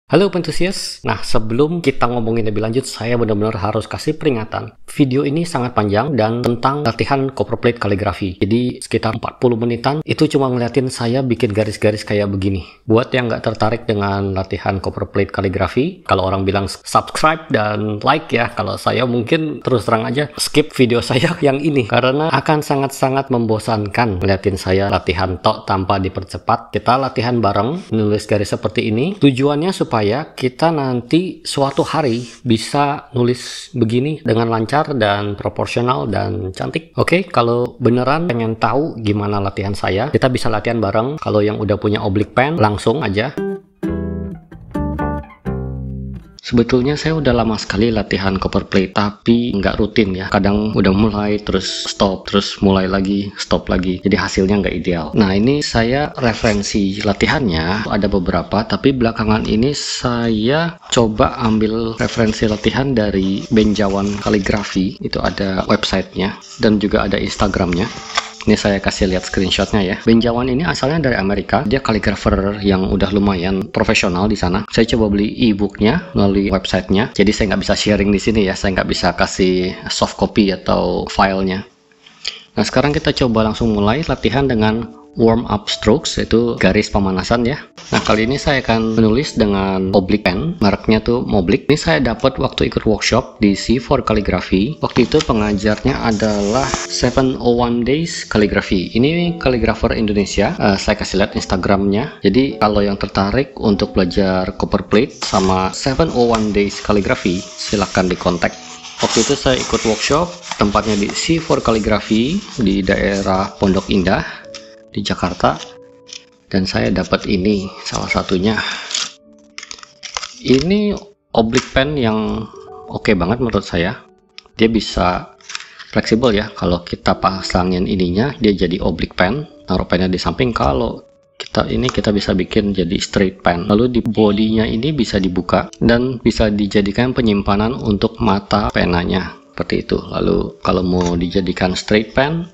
Halo pentusias, nah sebelum kita ngomongin lebih lanjut, saya benar-benar harus kasih peringatan. Video ini sangat panjang dan tentang latihan copperplate kaligrafi. Jadi sekitar 40 menitan, itu cuma ngeliatin saya bikin garis-garis kayak begini. Buat yang nggak tertarik dengan latihan copperplate kaligrafi, kalau orang bilang subscribe dan like ya, kalau saya mungkin terus terang aja skip video saya yang ini. Karena akan sangat-sangat membosankan ngeliatin saya latihan tok tanpa dipercepat. Kita latihan bareng, nulis garis seperti ini. Tujuannya supaya kita nanti suatu hari bisa nulis begini dengan lancar dan proporsional dan cantik. Oke, kalau beneran pengen tahu gimana latihan saya, kita bisa latihan bareng. Kalau yang udah punya oblique pen, langsung aja. Sebetulnya saya udah lama sekali latihan copperplate, tapi nggak rutin ya. Kadang udah mulai, terus stop, terus mulai lagi, stop lagi. Jadi hasilnya nggak ideal. Nah ini saya referensi latihannya, ada beberapa, tapi belakangan ini saya coba ambil referensi latihan dari Benjawan Kaligrafi. Itu ada websitenya, dan juga ada Instagramnya. Ini saya kasih lihat screenshotnya ya. Benjawan ini asalnya dari Amerika. Dia kaligrafer yang udah lumayan profesional di sana. Saya coba beli e-booknya melalui websitenya. Jadi saya nggak bisa sharing di sini ya. Saya nggak bisa kasih soft copy atau filenya. Nah sekarang kita coba langsung mulai latihan dengan warm up strokes, yaitu garis pemanasan ya. Nah kali ini saya akan menulis dengan oblique pen, mereknya tuh Moblique. Ini saya dapat waktu ikut workshop di C4 Calligraphy. Waktu itu pengajarnya adalah 701 Days Calligraphy. Ini kaligrafer Indonesia. Saya kasih lihat Instagramnya. Jadi kalau yang tertarik untuk belajar copperplate sama 701 Days Calligraphy, silahkan dikontak. Waktu itu saya ikut workshop, tempatnya di C4 Calligraphy di daerah Pondok Indah di Jakarta, dan saya dapat ini salah satunya. Ini oblique pen yang oke banget menurut saya. Dia bisa fleksibel ya, kalau kita pasangin ininya dia jadi oblique pen, taruh pennya di samping. Kalau kita bisa bikin jadi straight pen. Lalu di bodinya ini bisa dibuka dan bisa dijadikan penyimpanan untuk mata penanya seperti itu. Lalu kalau mau dijadikan straight pen,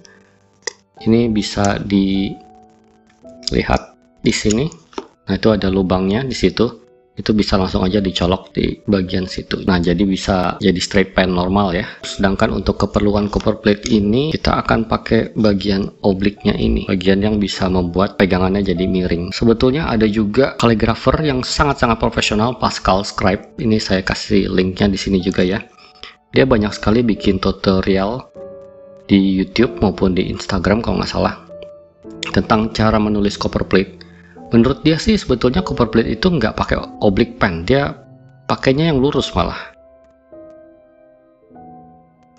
ini bisa dilihat di sini. Nah itu ada lubangnya di situ. Itu bisa langsung aja dicolok di bagian situ. Nah jadi bisa jadi straight pen normal ya. Sedangkan untuk keperluan copperplate ini kita akan pakai bagian oblique-nya ini, bagian yang bisa membuat pegangannya jadi miring. Sebetulnya ada juga kaligrafer yang sangat-sangat profesional, Pascal Scribe. Ini saya kasih linknya di sini juga ya. Dia banyak sekali bikin tutorial di YouTube maupun di Instagram kalau nggak salah tentang cara menulis copperplate. Menurut dia sih sebetulnya copperplate itu nggak pakai oblique pen, dia pakainya yang lurus malah.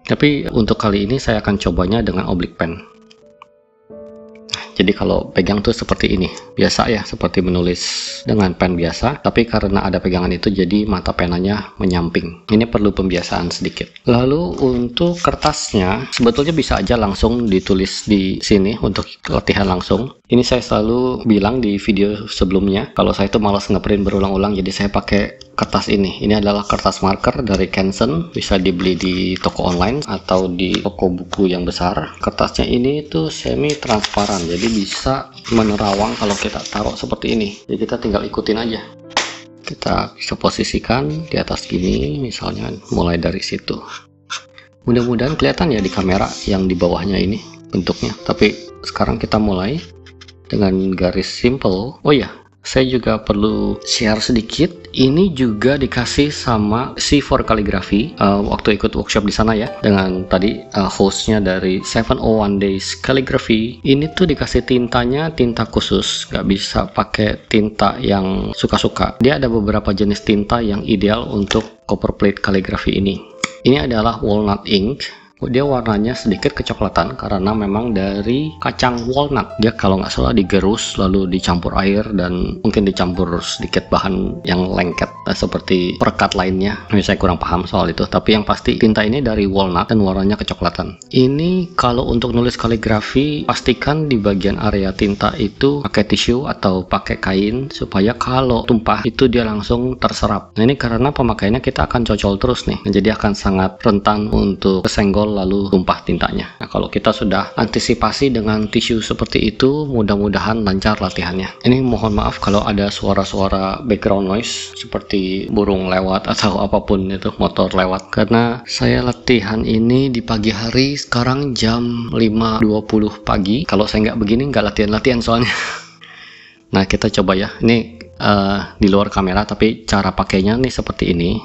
Tapi untuk kali ini saya akan cobanya dengan oblique pen. Jadi kalau pegang tuh seperti ini, biasa ya, seperti menulis dengan pen biasa, tapi karena ada pegangan itu jadi mata penanya menyamping. Ini perlu pembiasaan sedikit. Lalu untuk kertasnya, sebetulnya bisa aja langsung ditulis di sini untuk latihan langsung. Ini saya selalu bilang di video sebelumnya, kalau saya tuh malas ngeprint berulang-ulang, jadi saya pakai kertas ini. Ini adalah kertas marker dari Canson, bisa dibeli di toko online atau di toko buku yang besar. Kertasnya ini tuh semi transparan, jadi bisa menerawang kalau kita taruh seperti ini. Jadi kita tinggal ikutin aja. Kita bisa posisikan di atas gini, misalnya mulai dari situ. Mudah-mudahan kelihatan ya di kamera yang di bawahnya ini bentuknya. Tapi sekarang kita mulai dengan garis simple. Oh ya, saya juga perlu share sedikit. Ini juga dikasih sama C4 Calligraphy waktu ikut workshop di sana ya. Dengan tadi hostnya dari 701 Days Calligraphy. Ini tuh dikasih tintanya tinta khusus, nggak bisa pakai tinta yang suka-suka. Dia ada beberapa jenis tinta yang ideal untuk copperplate calligraphy ini. Ini adalah walnut ink. Dia warnanya sedikit kecoklatan karena memang dari kacang walnut. Dia kalau nggak salah digerus lalu dicampur air dan mungkin dicampur sedikit bahan yang lengket seperti perekat lainnya. Saya kurang paham soal itu, tapi yang pasti tinta ini dari walnut dan warnanya kecoklatan. Ini kalau untuk nulis kaligrafi, pastikan di bagian area tinta itu pakai tisu atau pakai kain supaya kalau tumpah itu dia langsung terserap. Nah ini karena pemakaiannya kita akan cocol terus nih, jadi akan sangat rentan untuk kesenggol lalu tumpah tintanya. Nah, kalau kita sudah antisipasi dengan tisu seperti itu, mudah-mudahan lancar latihannya. Ini mohon maaf kalau ada suara-suara background noise seperti burung lewat atau apapun itu, motor lewat, karena saya latihan ini di pagi hari. Sekarang jam 5.20 pagi. Kalau saya nggak begini nggak latihan-latihan soalnya. Nah, kita coba ya. Ini di luar kamera, tapi cara pakainya nih seperti ini.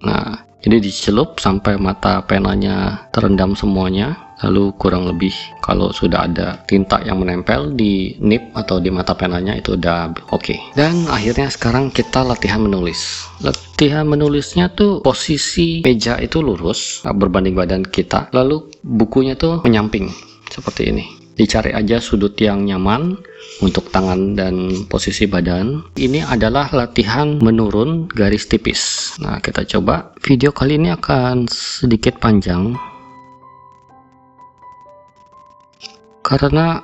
Nah, jadi dicelup sampai mata penanya terendam semuanya, lalu kurang lebih kalau sudah ada tinta yang menempel di nib atau di mata penanya itu udah oke. Dan akhirnya sekarang kita latihan menulis. Latihan menulisnya tuh posisi meja itu lurus berbanding badan kita, lalu bukunya tuh menyamping seperti ini. Dicari aja sudut yang nyaman untuk tangan dan posisi badan. Ini adalah latihan menurun garis tipis. Nah, kita coba. Video kali ini akan sedikit panjang karena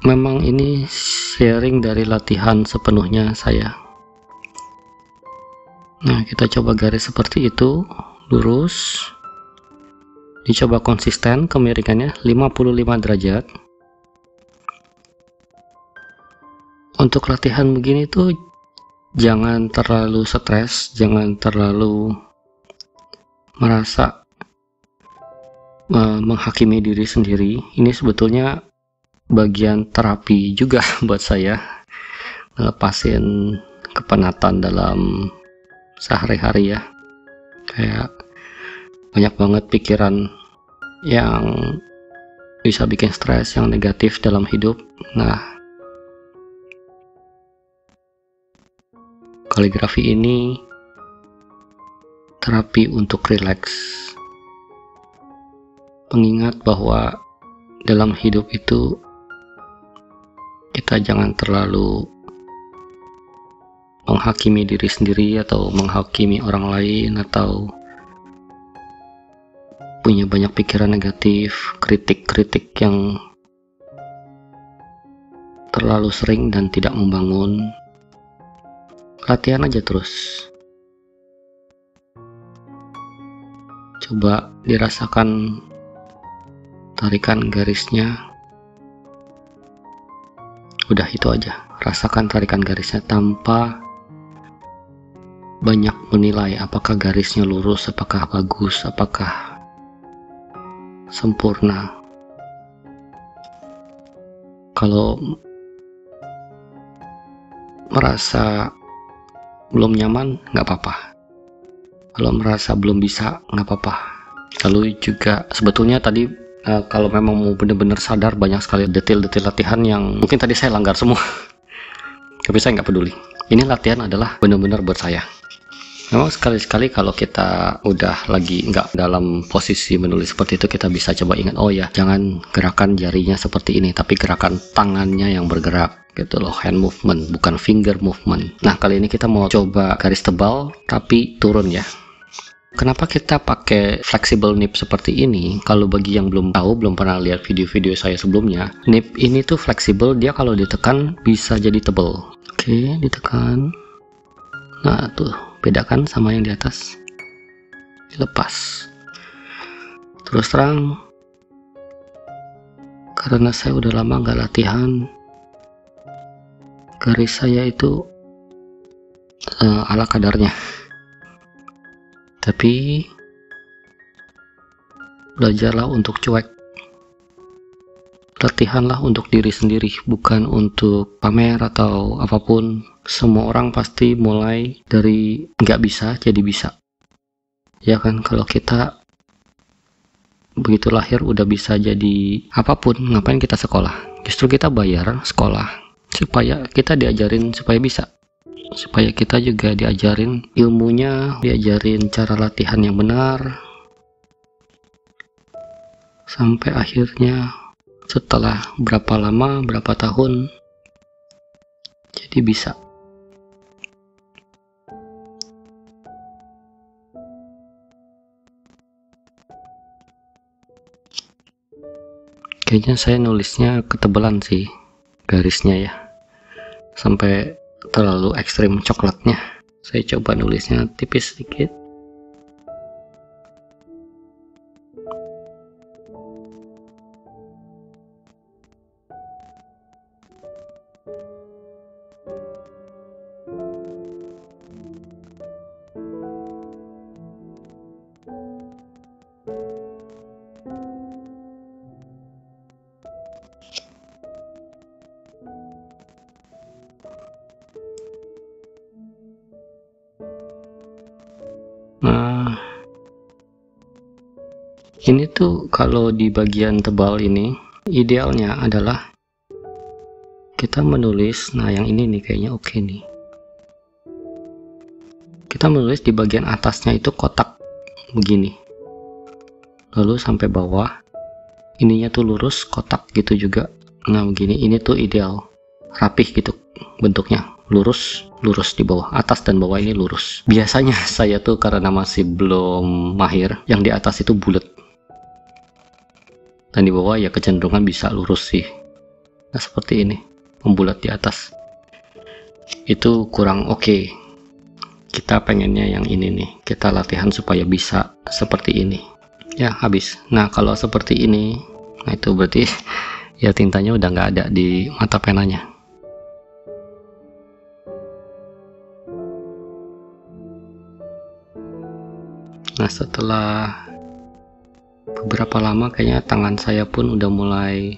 memang ini sharing dari latihan sepenuhnya saya. Nah, kita coba garis seperti itu, lurus. Dicoba konsisten kemiringannya 55 derajat. Untuk latihan begini tuh jangan terlalu stres, jangan terlalu merasa menghakimi diri sendiri. Ini sebetulnya bagian terapi juga buat saya, ngelepasin kepenatan dalam sehari-hari ya. Kayak banyak banget pikiran yang bisa bikin stres, yang negatif dalam hidup. Nah, kaligrafi ini terapi untuk rileks. Pengingat bahwa dalam hidup itu kita jangan terlalu menghakimi diri sendiri atau menghakimi orang lain atau punya banyak pikiran negatif, kritik-kritik yang terlalu sering dan tidak membangun. Latihan aja terus. Coba dirasakan tarikan garisnya. Udah itu aja. Rasakan tarikan garisnya tanpa banyak menilai apakah garisnya lurus, apakah bagus, apakah sempurna. Kalau merasa belum nyaman, nggak apa-apa. Kalau merasa belum bisa, nggak apa-apa. Lalu juga sebetulnya tadi kalau memang mau benar-benar sadar, banyak sekali detail-detail latihan yang mungkin tadi saya langgar semua. Tapi saya nggak peduli. Ini latihan adalah benar-benar buat saya. Memang sekali-sekali kalau kita udah lagi nggak dalam posisi menulis seperti itu, kita bisa coba ingat, oh ya, jangan gerakan jarinya seperti ini, tapi gerakan tangannya yang bergerak gitu loh, hand movement, bukan finger movement. Nah, kali ini kita mau coba garis tebal tapi turun ya. Kenapa kita pakai flexible nib seperti ini? Kalau bagi yang belum tahu, belum pernah lihat video-video saya sebelumnya, nib ini tuh fleksibel, dia kalau ditekan bisa jadi tebal. Oke, ditekan. Nah, tuh bedakan sama yang di atas. Dilepas. Terus terang, karena saya udah lama nggak latihan, garis saya itu ala kadarnya. Tapi belajarlah untuk cuek. Latihanlah untuk diri sendiri, bukan untuk pamer atau apapun. Semua orang pasti mulai dari nggak bisa jadi bisa. Ya kan, kalau kita begitu lahir udah bisa jadi apapun, ngapain kita sekolah? Justru kita bayar sekolah supaya kita diajarin supaya bisa. Supaya kita juga diajarin ilmunya, diajarin cara latihan yang benar. Sampai akhirnya setelah berapa lama, berapa tahun, jadi bisa. Kayaknya saya nulisnya ketebalan sih garisnya ya, sampai terlalu ekstrim coklatnya. Saya coba nulisnya tipis sedikit. Ini tuh kalau di bagian tebal ini idealnya adalah kita menulis, nah yang ini nih kayaknya oke nih. Kita menulis di bagian atasnya itu kotak begini, lalu sampai bawah ininya tuh lurus kotak gitu juga. Nah begini, ini tuh ideal, rapih gitu bentuknya, lurus di bawah, atas dan bawah ini lurus. Biasanya saya tuh karena masih belum mahir, yang di atas itu bulat dan di bawah ya kecenderungan bisa lurus sih. Nah seperti ini, membulat di atas itu kurang oke. Kita pengennya yang ini nih, kita latihan supaya bisa seperti ini ya, habis. Nah kalau seperti ini, nah itu berarti ya tintanya udah nggak ada di mata penanya. Nah setelah beberapa lama kayaknya tangan saya pun udah mulai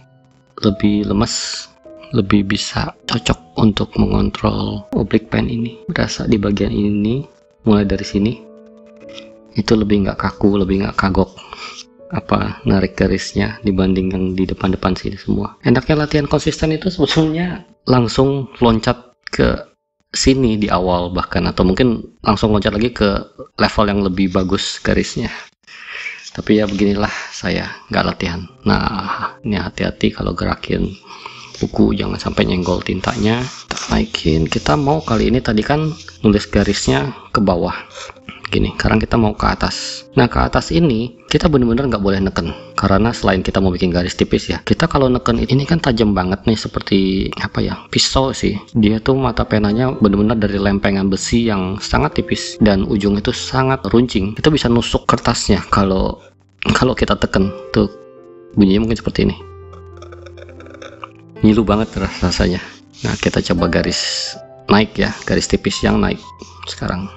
lebih lemes, lebih bisa cocok untuk mengontrol oblique pen ini. Berasa di bagian ini, mulai dari sini itu lebih nggak kaku, lebih nggak kagok apa narik garisnya dibandingkan di depan-depan sini semua. Enaknya latihan konsisten itu sebetulnya langsung loncat ke sini di awal bahkan, atau mungkin langsung loncat lagi ke level yang lebih bagus garisnya. Tapi ya beginilah saya nggak latihan. Nah ini hati-hati kalau gerakin buku, jangan sampai nyenggol tintanya. Kita naikin. Kita mau kali ini tadi kan nulis garisnya ke bawah gini, sekarang kita mau ke atas. Nah ke atas ini kita bener-bener nggak boleh neken, karena selain kita mau bikin garis tipis ya, kita kalau neken ini kan tajam banget nih, seperti apa ya, pisau sih. Dia tuh mata penanya bener-bener dari lempengan besi yang sangat tipis dan ujung itu sangat runcing. Kita bisa nusuk kertasnya kalau kita teken. Tuh bunyinya mungkin seperti ini, ngilu banget rasanya. Nah kita coba garis naik ya, garis tipis yang naik sekarang.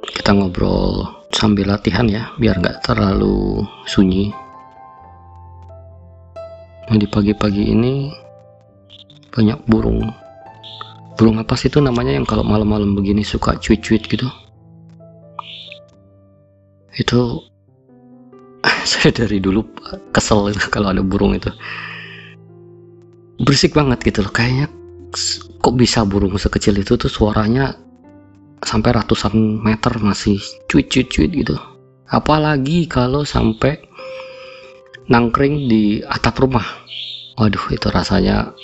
Kita ngobrol sambil latihan ya, biar nggak terlalu sunyi. Nah di pagi-pagi ini banyak burung apa sih itu namanya yang kalau malam-malam begini suka cuit-cuit gitu. Itu saya dari dulu kesel itu kalau ada burung itu, berisik banget gitu loh. Kayaknya kok bisa burung sekecil itu tuh suaranya sampai ratusan meter masih cuit-cuit gitu. Apalagi kalau sampai nangkring di atap rumah, waduh itu rasanya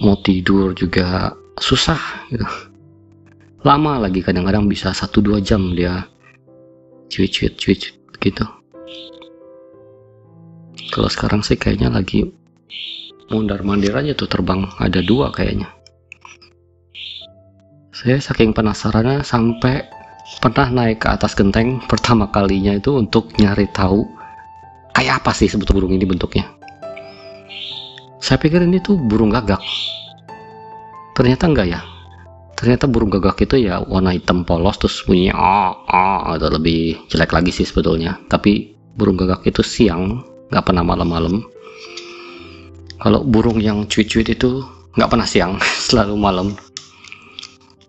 mau tidur juga susah gitu. Lama lagi, kadang-kadang bisa 1-2 jam dia cuit gitu. Kalau sekarang sih kayaknya lagi mondar-mandir aja tuh, terbang ada 2 kayaknya. Saya saking penasarannya sampai pernah naik ke atas genteng pertama kalinya itu untuk nyari tahu kayak apa sih sebetulnya burung ini bentuknya. Saya pikir ini tuh burung gagak, ternyata enggak ya. Ternyata burung gagak itu ya warna hitam polos terus bunyinya atau lebih jelek lagi sih sebetulnya. Tapi burung gagak itu siang, nggak pernah malam-malam. Kalau burung yang cuit-cuit itu nggak pernah siang, selalu malam.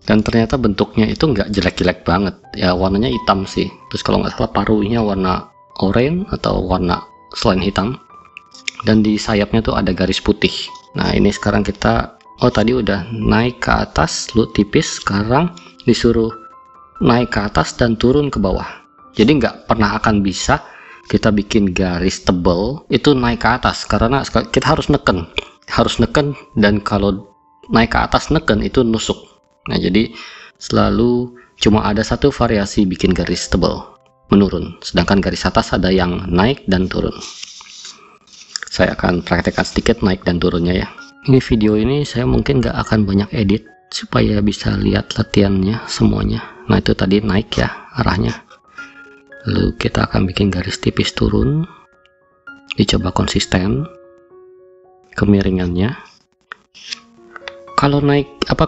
Dan ternyata bentuknya itu nggak jelek-jelek banget ya, warnanya hitam sih. Terus kalau nggak salah paruhnya warna oranye atau warna selain hitam, dan di sayapnya tuh ada garis putih. Nah ini sekarang kita tadi udah naik ke atas lu tipis, sekarang disuruh naik ke atas dan turun ke bawah. Jadi nggak pernah akan bisa kita bikin garis tebal itu naik ke atas, karena kita harus neken, dan kalau naik ke atas neken itu nusuk. Nah jadi selalu cuma ada satu variasi bikin garis tebal, menurun, sedangkan garis atas ada yang naik dan turun. Saya akan praktekkan sedikit naik dan turunnya ya. Ini video ini saya mungkin nggak akan banyak edit supaya bisa lihat latihannya semuanya. Nah itu tadi naik ya arahnya, lalu kita akan bikin garis tipis turun, dicoba konsisten kemiringannya. Kalau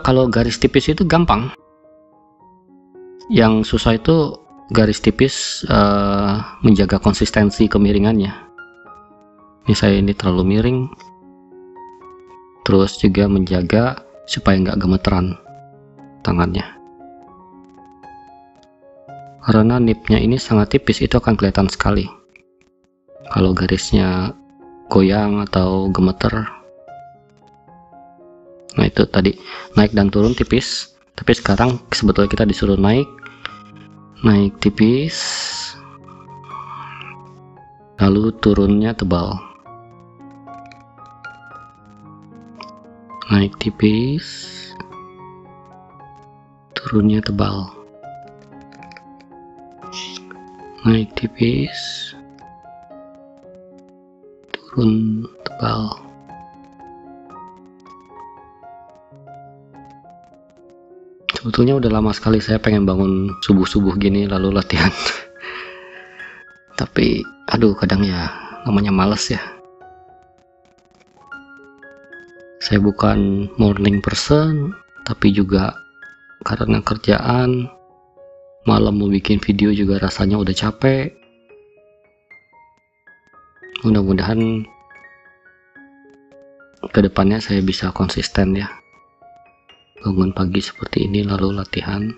kalau garis tipis itu gampang, yang susah itu garis tipis menjaga konsistensi kemiringannya. Misalnya ini terlalu miring, terus juga menjaga supaya nggak gemeteran tangannya. Karena nipnya ini sangat tipis, itu akan kelihatan sekali kalau garisnya goyang atau gemeter. Nah itu tadi naik dan turun tipis, tapi sekarang sebetulnya kita disuruh naik tipis, lalu turunnya tebal. Naik tipis, turunnya tebal. Naik tipis, turun tebal. Sebetulnya udah lama sekali saya pengen bangun subuh-subuh gini lalu latihan. Tapi aduh, kadang ya namanya males ya. Saya bukan morning person, tapi juga karena kerjaan, malam mau bikin video juga rasanya udah capek. Mudah-mudahan kedepannya saya bisa konsisten ya, bangun pagi seperti ini lalu latihan.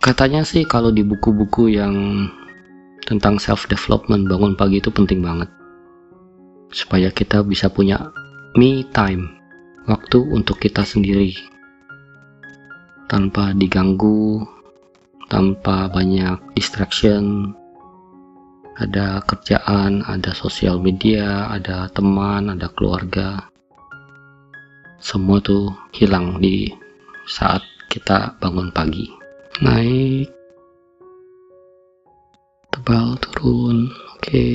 Katanya sih kalau di buku-buku yang tentang self development, bangun pagi itu penting banget supaya kita bisa punya me time, waktu untuk kita sendiri tanpa diganggu, tanpa banyak distraction. Ada kerjaan, ada sosial media, ada teman, ada keluarga. Semua tuh hilang di saat kita bangun pagi. Naik, tebal, turun, oke.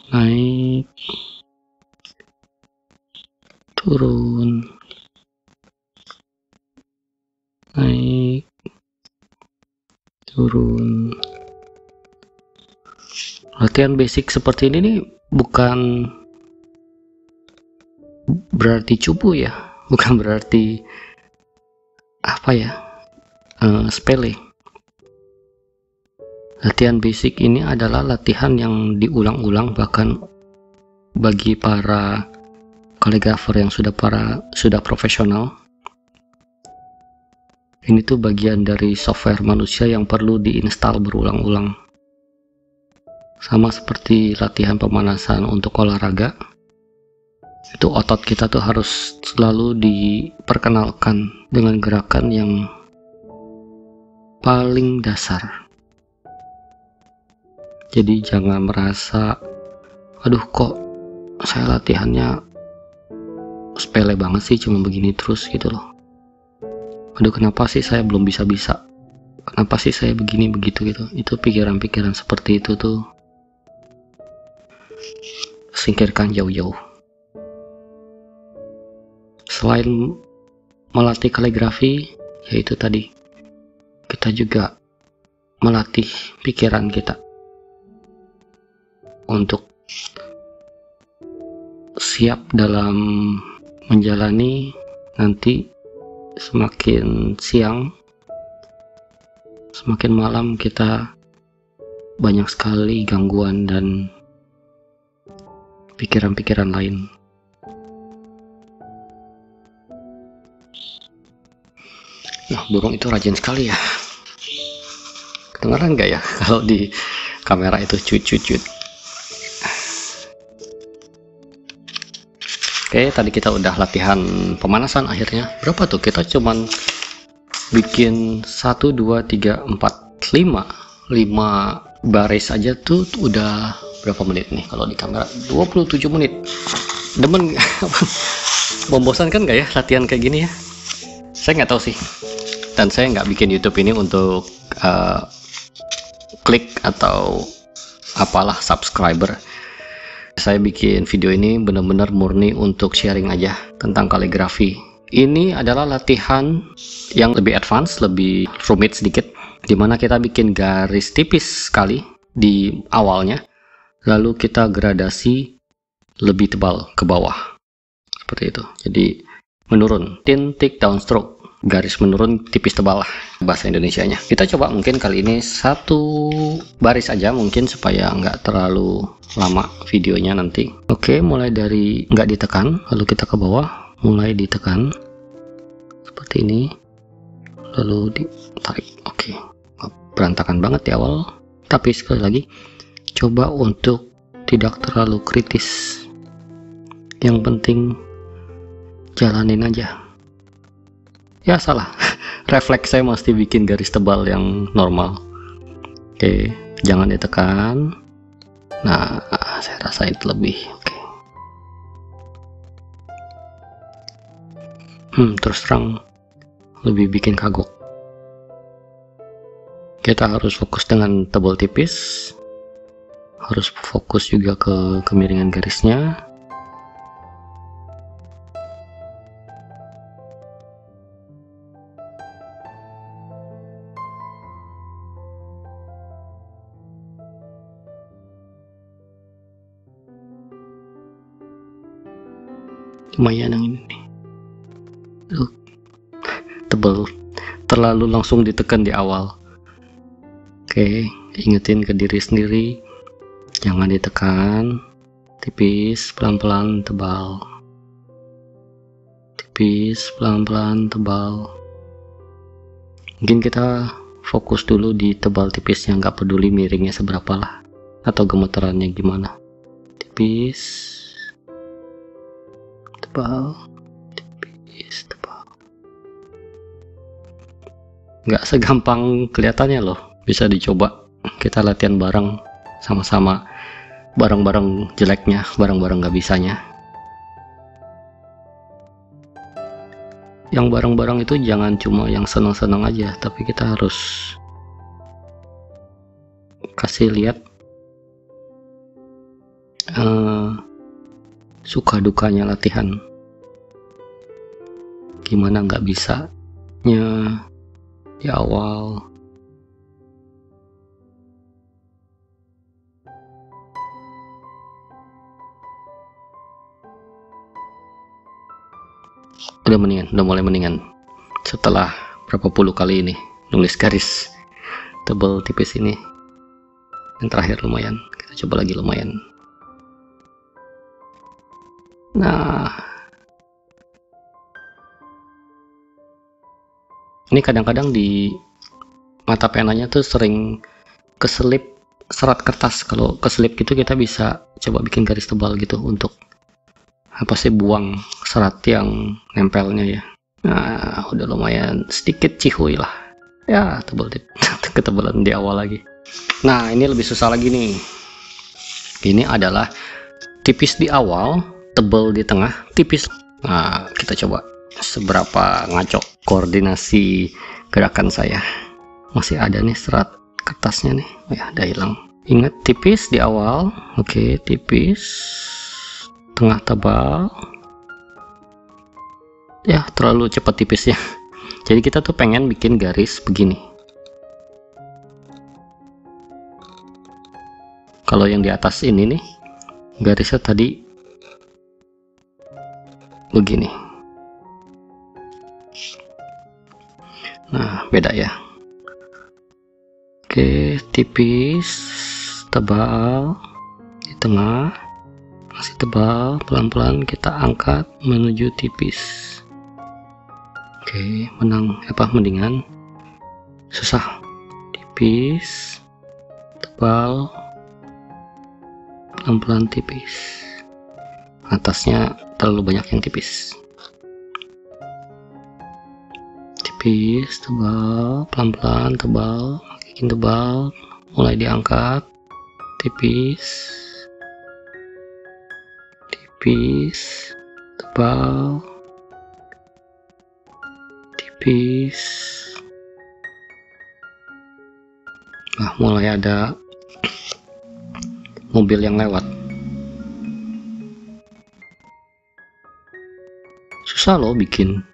Naik, turun, naik, turun. Latihan basic seperti ini nih bukan berarti cupu ya, bukan berarti apa ya, sepele. Latihan basic ini adalah latihan yang diulang-ulang, bahkan bagi para kaligrafer yang sudah profesional. Ini tuh bagian dari software manusia yang perlu diinstal berulang-ulang. Sama seperti latihan pemanasan untuk olahraga. Itu otot kita tuh harus selalu diperkenalkan dengan gerakan yang paling dasar. Jadi jangan merasa, aduh kok saya latihannya sepele banget sih, cuma begini terus gitu loh. Aduh kenapa sih saya belum bisa-bisa, kenapa sih saya begini begitu gitu. Itu pikiran-pikiran seperti itu tuh singkirkan jauh-jauh. Selain melatih kaligrafi, yaitu tadi kita juga melatih pikiran kita untuk siap dalam menjalani nanti. Semakin siang, semakin malam kita banyak sekali gangguan dan pikiran-pikiran lain. Nah, burung itu rajin sekali ya. Kedengaran nggak ya kalau di kamera itu cut-cut-cut. Oke, tadi kita udah latihan pemanasan akhirnya. Berapa tuh? Kita cuman bikin 1, 2, 3, 4, 5 baris aja tuh udah berapa menit nih kalau di kamera? 27 menit. Demen membosankan nggak ya latihan kayak gini ya? Saya nggak tahu sih. Dan saya nggak bikin YouTube ini untuk klik atau apalah subscriber. Saya bikin video ini benar-benar murni untuk sharing aja tentang kaligrafi. Ini adalah latihan yang lebih advance, lebih rumit sedikit, dimana kita bikin garis tipis sekali di awalnya, lalu kita gradasi lebih tebal ke bawah, seperti itu. Jadi menurun, thin, thick, downstroke. garis menurun tipis tebal lah bahasa Indonesianya. Kita coba mungkin kali ini satu baris aja mungkin supaya nggak terlalu lama videonya nanti. Oke, mulai dari nggak ditekan, lalu kita ke bawah, mulai ditekan seperti ini, lalu ditarik. Oke, berantakan banget di awal, tapi sekali lagi coba untuk tidak terlalu kritis. Yang penting jalanin aja. Ya salah, refleks saya mesti bikin garis tebal yang normal. Oke, jangan ditekan. Nah, saya rasa itu lebih oke. Terus terang lebih bikin kagok. Kita harus fokus dengan tebal tipis, harus fokus juga ke kemiringan garisnya. Lumayan yang ini nih. Tebal, terlalu langsung ditekan di awal. Oke, ingetin ke diri sendiri, jangan ditekan, tipis, pelan-pelan, tebal, tipis, pelan-pelan, tebal. Mungkin kita fokus dulu di tebal tipisnya, nggak peduli miringnya seberapa lah, atau gemeterannya gimana. Tipis, tebal, tipis, tebal. Nggak segampang kelihatannya loh, bisa dicoba. Kita latihan bareng sama-sama, bareng-bareng jeleknya, bareng-bareng nggak bisanya. Yang bareng-bareng itu jangan cuma yang senang-senang aja, tapi kita harus kasih lihat suka dukanya latihan, gimana nggak bisanya di awal. Udah mendingan, udah mulai mendingan setelah berapa puluh kali ini nulis garis tebal tipis ini. Yang terakhir lumayan, kita coba lagi lumayan. Nah, ini kadang-kadang di mata penanya tuh sering keselip serat kertas. Kalau keselip gitu kita bisa coba bikin garis tebal gitu untuk apa sih, buang serat yang nempelnya ya. Nah, udah lumayan sedikit cihuy lah ya, tebal ketebalan di awal lagi. Nah, ini lebih susah lagi nih. Ini adalah tipis di awal, tebal di tengah, tipis. Nah, kita coba seberapa ngaco koordinasi gerakan saya. Masih ada nih serat kertasnya nih. Oh ya, udah hilang. Ingat tipis di awal. Oke, tipis, tengah tebal. Ya, terlalu cepat tipisnya. Jadi kita tuh pengen bikin garis begini. Kalau yang di atas ini nih, garisnya tadi begini. Nah, beda ya. Oke, tipis, tebal di tengah, masih tebal, pelan-pelan kita angkat menuju tipis. Oke, mendingan. Susah. Tipis, tebal, pelan-pelan tipis. Atasnya terlalu banyak yang tipis. Tipis, tebal, pelan-pelan, tebal, makin tebal, mulai diangkat. Tipis, tipis, tebal, tipis. Nah, mulai ada mobil yang lewat. Susah loh bikin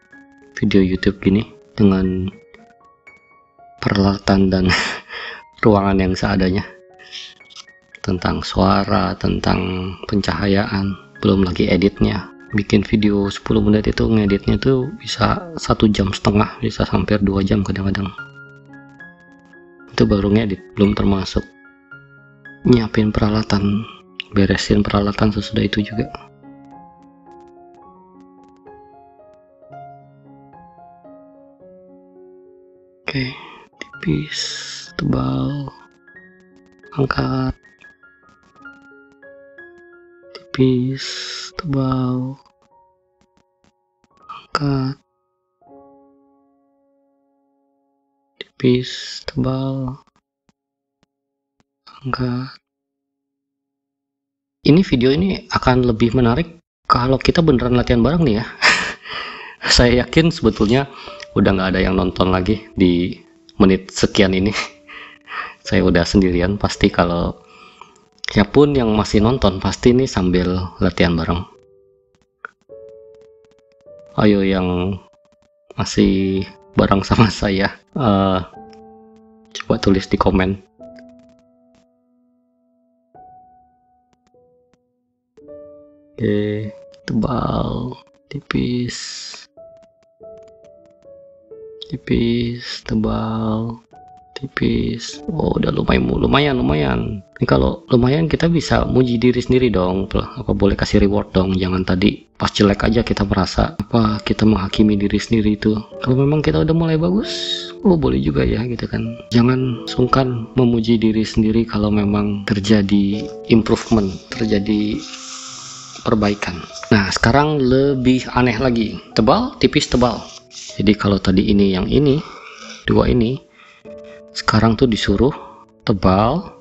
video YouTube gini dengan peralatan dan ruangan yang seadanya. Tentang suara, tentang pencahayaan, belum lagi editnya. bikin video 10 menit itu ngeditnya tuh bisa 1,5 jam, bisa hampir 2 jam kadang-kadang. Itu baru ngedit, belum termasuk nyiapin peralatan, beresin peralatan sesudah itu juga. Oke, tipis, tebal, angkat, tipis, tebal, angkat, tipis, tebal, angkat. Ini video ini akan lebih menarik kalau kita beneran latihan bareng nih ya. Saya yakin sebetulnya udah nggak ada yang nonton lagi di menit sekian ini. Saya udah sendirian, pasti kalau siapapun yang masih nonton pasti ini sambil latihan bareng. Ayo yang masih bareng sama saya, coba tulis di komen. Oke, tebal, tipis, tipis, tebal, tipis. Oh, udah lumayan. Ini kalau lumayan kita bisa muji diri sendiri dong. Apa boleh kasih reward dong? Jangan tadi pas jelek aja kita merasa apa kita menghakimi diri sendiri itu. Kalau memang kita udah mulai bagus, oh boleh juga ya gitu kan. Jangan sungkan memuji diri sendiri kalau memang terjadi improvement, terjadi perbaikan. Nah, sekarang lebih aneh lagi. Tebal, tipis, tebal. Jadi kalau tadi ini yang ini, dua ini, sekarang tuh disuruh tebal,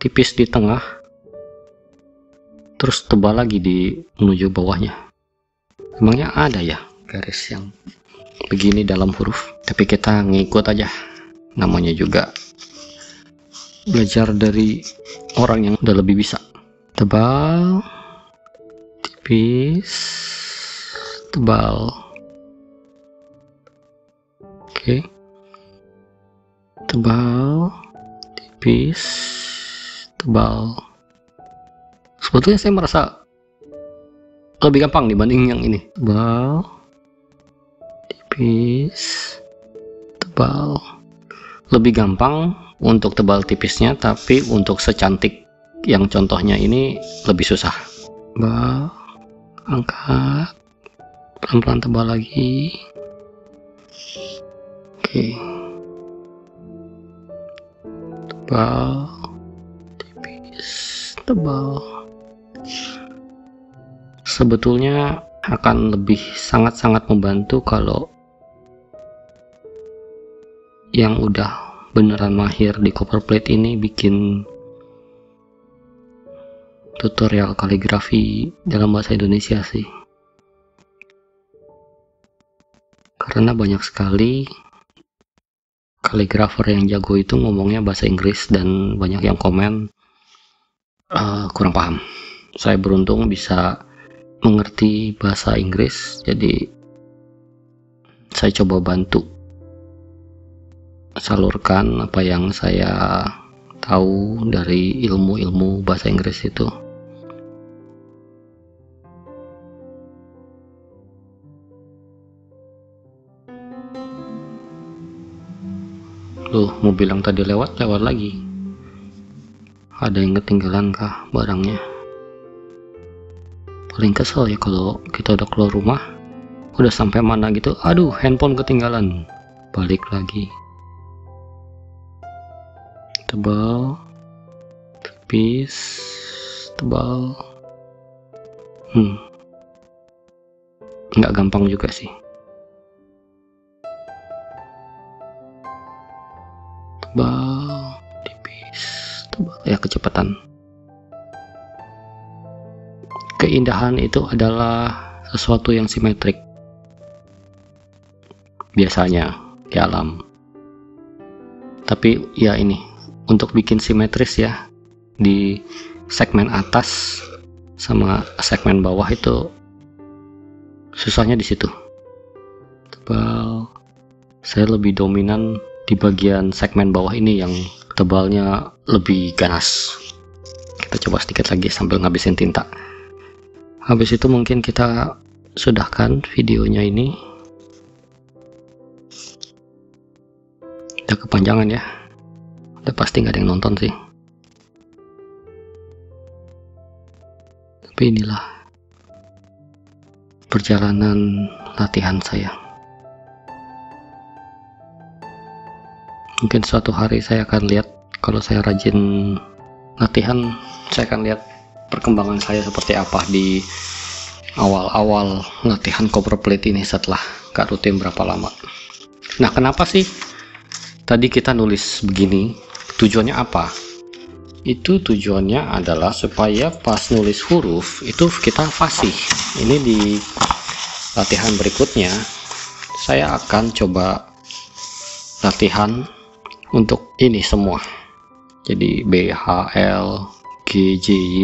tipis di tengah, terus tebal lagi di menuju bawahnya. Emangnya ada ya garis yang begini dalam huruf? Tapi kita ngikut aja. Namanya juga belajar dari orang yang udah lebih bisa. Tebal, tipis, tebal. Oke. Tebal, tipis, tebal. Sebetulnya saya merasa lebih gampang dibanding yang ini. Tebal, tipis, tebal. Lebih gampang untuk tebal tipisnya, tapi untuk secantik yang contohnya ini lebih susah. Tebal, angkat, pelan-pelan tebal lagi. Oke. Tebal, tipis, tebal. Sebetulnya akan lebih sangat-sangat membantu kalau yang udah beneran mahir di Copperplate ini bikin tutorial kaligrafi dalam bahasa Indonesia sih. Karena banyak sekali kaligrafer yang jago itu ngomongnya bahasa Inggris dan banyak yang komen kurang paham. Saya beruntung bisa mengerti bahasa Inggris, jadi saya coba bantu salurkan apa yang saya tahu dari ilmu-ilmu bahasa Inggris itu. Loh, mobil yang tadi lewat lagi. Ada yang ketinggalan kah barangnya? Paling kesel ya kalau kita udah keluar rumah, udah sampai mana gitu, aduh handphone ketinggalan, balik lagi. Tebal, tipis, tebal. Nggak gampang juga sih. Tebal, tipis, tebal. Ya kecepatan. Keindahan itu adalah sesuatu yang simetrik. Biasanya di alam. Tapi ya ini, untuk bikin simetris ya, di segmen atas sama segmen bawah itu susahnya di situ. Tebal. Saya lebih dominan di bagian segmen bawah ini yang tebalnya lebih ganas. Kita coba sedikit lagi sambil ngabisin tinta. Habis itu mungkin kita sudahkan videonya ini. Udah kepanjangan ya. Udah pasti nggak ada yang nonton sih. Tapi inilah perjalanan latihan saya. Mungkin suatu hari saya akan lihat, kalau saya rajin latihan, saya akan lihat perkembangan saya seperti apa di awal-awal latihan copperplate ini setelah gak rutin berapa lama. Nah, kenapa sih tadi kita nulis begini? Tujuannya apa? Itu tujuannya adalah supaya pas nulis huruf itu kita fasih. Ini di latihan berikutnya saya akan coba latihan untuk ini semua. Jadi B, H, L, G, J, Y,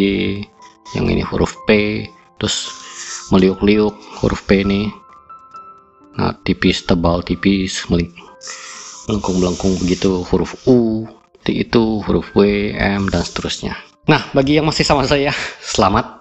yang ini huruf P, terus meliuk-liuk huruf P ini. Nah, tipis, tebal, tipis, melengkung-melengkung begitu huruf U, T itu huruf W, M, dan seterusnya. Nah, bagi yang masih sama saya, selamat.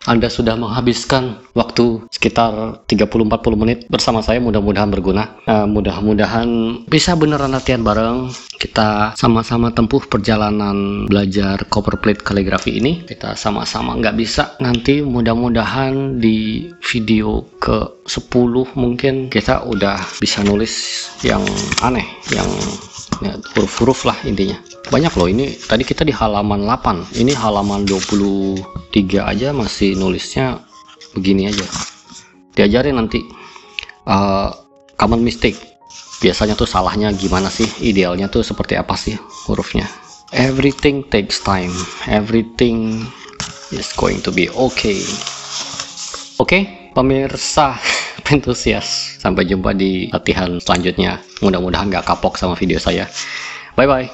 Anda sudah menghabiskan waktu sekitar 30-40 menit bersama saya, mudah-mudahan berguna. Mudah-mudahan bisa beneran latihan bareng. Kita sama-sama tempuh perjalanan belajar copperplate kaligrafi ini. Kita sama-sama, nggak bisa nanti mudah-mudahan di video ke 10 mungkin kita udah bisa nulis yang aneh, yang ya, huruf-huruf lah intinya. Banyak loh, ini tadi kita di halaman 8, ini halaman 23 aja masih nulisnya begini aja. Diajarin nanti common mistake, biasanya tuh salahnya gimana sih, idealnya tuh seperti apa sih hurufnya. Everything takes time, everything is going to be okay. Oke, pemirsa pentusias, sampai jumpa di latihan selanjutnya. Mudah-mudahan gak kapok sama video saya. Bye bye.